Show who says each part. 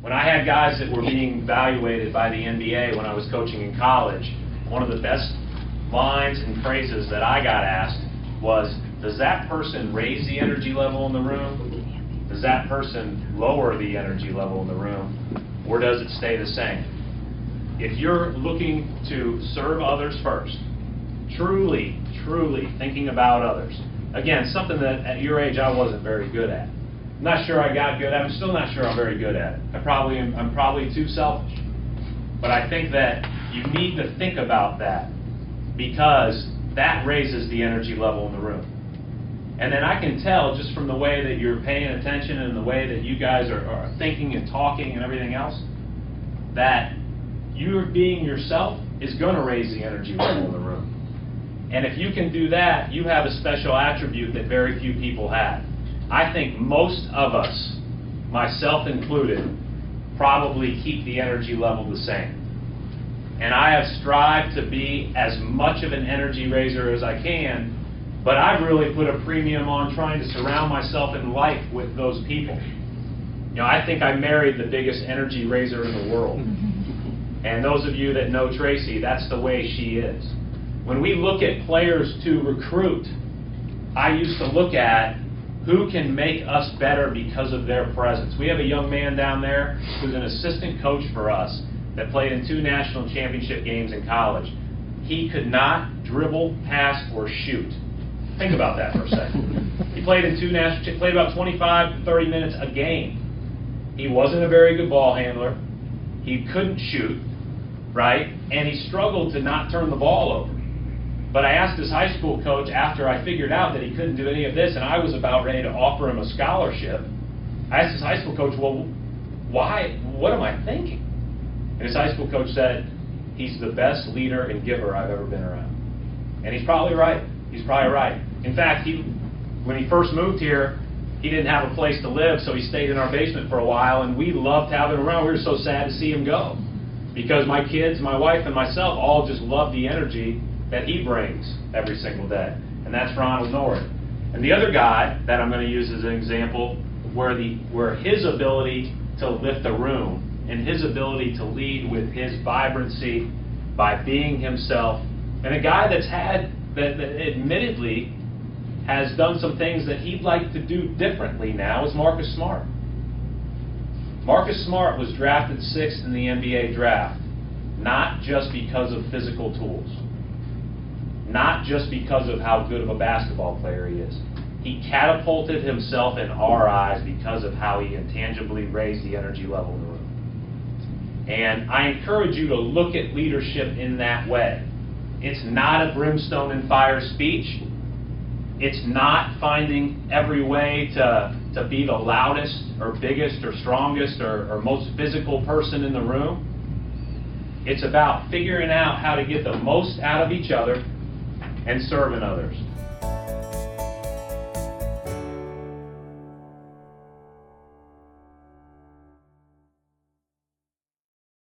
Speaker 1: When I had guys that were being evaluated by the NBA when I was coaching in college, one of the best lines and phrases that I got asked was, does that person raise the energy level in the room? Does that person lower the energy level in the room? Or does it stay the same? If you're looking to serve others first, truly thinking about others, again, something that at your age I wasn't very good at. I'm not sure I got good at it. I'm still not sure I'm very good at it. I'm probably too selfish. But I think that you need to think about that, because that raises the energy level in the room. And then I can tell just from the way that you're paying attention and the way that you guys are thinking and talking and everything else, that you being yourself is going to raise the energy level in the room. And if you can do that, you have a special attribute that very few people have. I think most of us, myself included, probably keep the energy level the same. And I have strived to be as much of an energy raiser as I can, but I've really put a premium on trying to surround myself in life with those people. You know, I think I married the biggest energy raiser in the world. And those of you that know Tracy, that's the way she is. When we look at players to recruit, I used to look at who can make us better because of their presence. We have a young man down there who's an assistant coach for us that played in 2 national championship games in college. He could not dribble, pass, or shoot. Think about that for a second. He played in 2 national, played about 25 to 30 minutes a game. He wasn't a very good ball handler. He couldn't shoot, right? And he struggled to not turn the ball over. But I asked his high school coach after I figured out that he couldn't do any of this, and I was about ready to offer him a scholarship. I asked his high school coach, well, why? What am I thinking? And his high school coach said, he's the best leader and giver I've ever been around. And he's probably right. He's probably right. In fact, when he first moved here, he didn't have a place to live, so he stayed in our basement for a while, and we loved having him around. We were so sad to see him go, because my kids, my wife, and myself all just love the energy that he brings every single day. And that's Ronald Norwood. And the other guy that I'm going to use as an example, where his ability to lift a room and his ability to lead with his vibrancy by being himself, and a guy that admittedly has done some things that he'd like to do differently now, is Marcus Smart. Marcus Smart was drafted 6th in the NBA draft, not just because of physical tools, not just because of how good of a basketball player he is. He catapulted himself in our eyes because of how he intangibly raised the energy level in the room. And I encourage you to look at leadership in that way. It's not a brimstone and fire speech. It's not finding every way to be the loudest or biggest or strongest or most physical person in the room. It's about figuring out how to get the most out of each other and serving others.